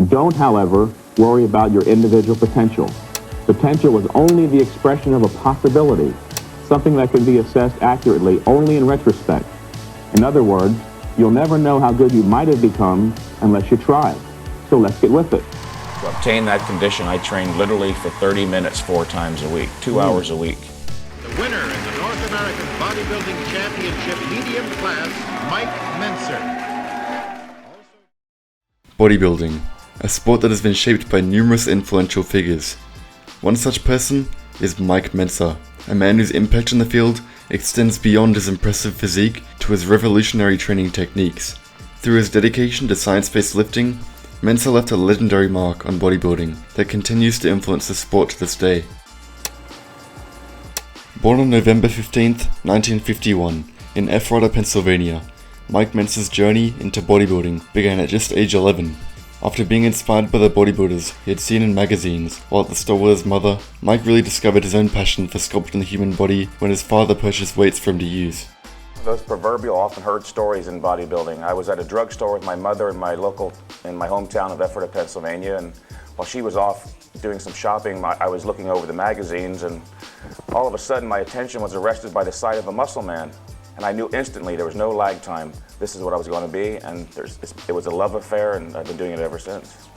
Don't, however, worry about your individual potential. Potential is only the expression of a possibility, something that can be assessed accurately only in retrospect. In other words, you'll never know how good you might have become unless you try. So let's get with it. To obtain that condition, I trained literally for 30 minutes 4 times a week, 2 hours a week. The winner in the North American Bodybuilding Championship medium class, Mike Mentzer. Bodybuilding, a sport that has been shaped by numerous influential figures. One such person is Mike Mentzer, a man whose impact in the field extends beyond his impressive physique to his revolutionary training techniques. Through his dedication to science-based lifting, Mentzer left a legendary mark on bodybuilding that continues to influence the sport to this day. Born on November 15th, 1951, in Ephrata, Pennsylvania, Mike Mentzer's journey into bodybuilding began at just age 11. After being inspired by the bodybuilders he had seen in magazines while at the store with his mother, Mike really discovered his own passion for sculpting the human body when his father purchased weights for him to use. Those proverbial often heard stories in bodybuilding. I was at a drugstore with my mother in my hometown of Ephrata, Pennsylvania, and while she was off doing some shopping, I was looking over the magazines, and all of a sudden my attention was arrested by the sight of a muscle man. And I knew instantly, there was no lag time, this is what I was going to be, and it was a love affair, and I've been doing it ever since.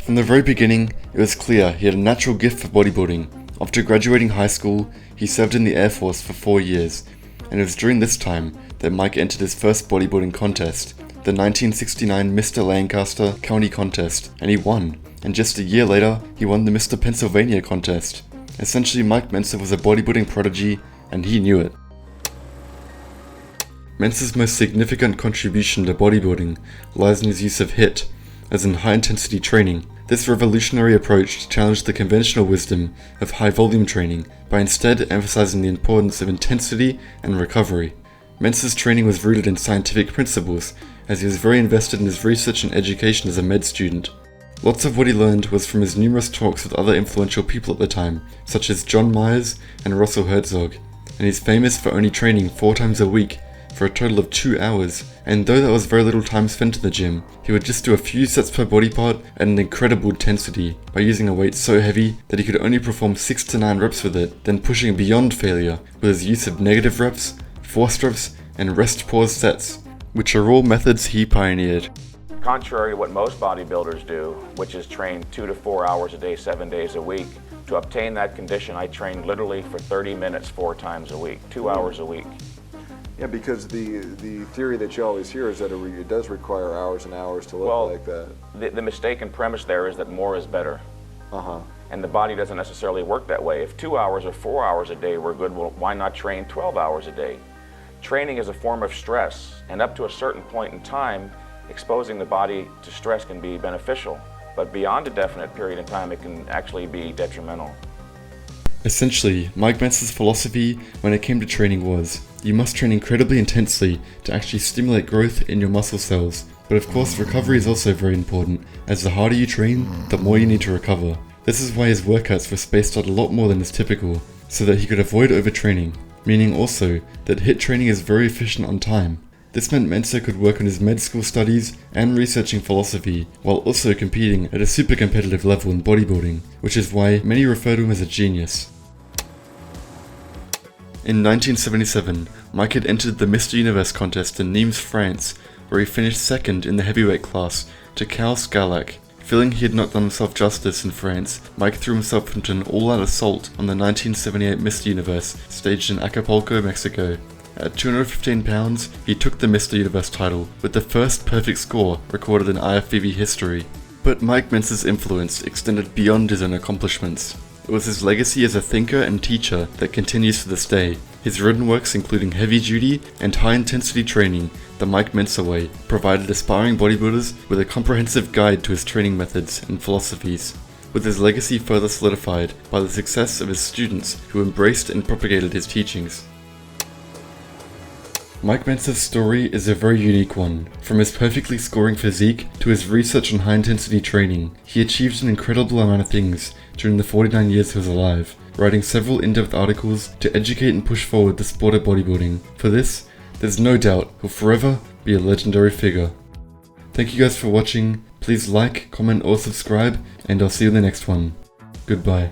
From the very beginning, it was clear he had a natural gift for bodybuilding. After graduating high school, he served in the Air Force for 4 years, and it was during this time that Mike entered his first bodybuilding contest, the 1969 Mr. Lancaster County Contest, and he won. And just a year later, he won the Mr. Pennsylvania contest. Essentially, Mike Mentzer was a bodybuilding prodigy, and he knew it. Mentzer's most significant contribution to bodybuilding lies in his use of H.I.T, as in high-intensity training. This revolutionary approach challenged the conventional wisdom of high-volume training by instead emphasizing the importance of intensity and recovery. Mentzer's training was rooted in scientific principles, as he was very invested in his research and education as a med student. Lots of what he learned was from his numerous talks with other influential people at the time, such as John Myers and Russell Herzog, and he's famous for only training 4 times a week, for a total of 2 hours, and though that was very little time spent in the gym, he would just do a few sets per body part at an incredible intensity by using a weight so heavy that he could only perform 6 to 9 reps with it, then pushing beyond failure with his use of negative reps, forced reps, and rest pause sets, which are all methods he pioneered. Contrary to what most bodybuilders do, which is train 2 to 4 hours a day, 7 days a week, to obtain that condition I trained literally for 30 minutes 4 times a week, 2 hours a week. Yeah, because the theory that you always hear is that it does require hours and hours to look like that. The mistaken premise there is that more is better. And the body doesn't necessarily work that way. If 2 hours or 4 hours a day were good, well, why not train 12 hours a day? Training is a form of stress, and up to a certain point in time, exposing the body to stress can be beneficial. But beyond a definite period in time, it can actually be detrimental. Essentially, Mike Mentzer's philosophy when it came to training was, you must train incredibly intensely to actually stimulate growth in your muscle cells. But of course, recovery is also very important, as the harder you train, the more you need to recover. This is why his workouts were spaced out a lot more than is typical, so that he could avoid overtraining, meaning also that HIIT training is very efficient on time. This meant Mentzer could work on his med school studies and researching philosophy, while also competing at a super competitive level in bodybuilding, which is why many refer to him as a genius. In 1977, Mike had entered the Mr. Universe contest in Nimes, France, where he finished second in the heavyweight class to Cal Scalak. Feeling he had not done himself justice in France, Mike threw himself into an all-out assault on the 1978 Mr. Universe, staged in Acapulco, Mexico. At 215 pounds, he took the Mr. Universe title, with the first perfect score recorded in IFBB history. But Mike Mentzer's influence extended beyond his own accomplishments. It was his legacy as a thinker and teacher that continues to this day. His written works including heavy-duty and high-intensity training, the Mike Mentzer Way, provided aspiring bodybuilders with a comprehensive guide to his training methods and philosophies, with his legacy further solidified by the success of his students who embraced and propagated his teachings. Mike Mentzer's story is a very unique one. From his perfectly scoring physique to his research on high-intensity training, he achieved an incredible amount of things during the 49 years he was alive, writing several in-depth articles to educate and push forward the sport of bodybuilding. For this, there's no doubt he'll forever be a legendary figure. Thank you guys for watching. Please like, comment or subscribe, and I'll see you in the next one. Goodbye.